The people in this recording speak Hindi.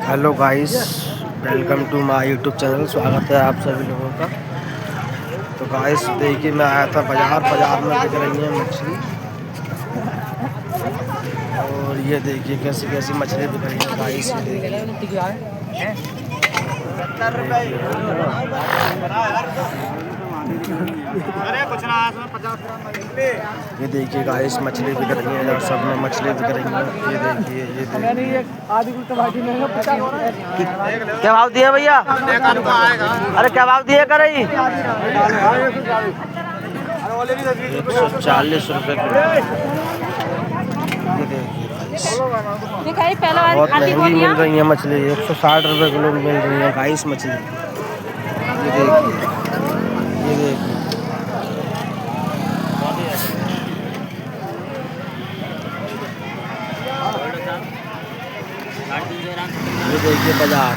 Hello guys, welcome to my YouTube channel. स्वागत है आप सभी लोगों का। तो गाइस देखिए, मैं आया था बाज़ार में बिक रही है मछली। और ये देखिए कैसी कैसी मछली बिक रही है गाइस। ये देखिए गाइस, मछली बिक रही है यार, सब में मछली बिक रही है। ये देखिए, ये देखिए क्या भाव दिए भैया? अरे क्या भाव दिए कर रही? 140 रुपये किलो। ये देखिए बहुत महंगी मिल रही है मछली। 160 रुपये किलो मिल रही है गाइस मछली। ये देखिए, ये देखिए, ये देखिए बाजार।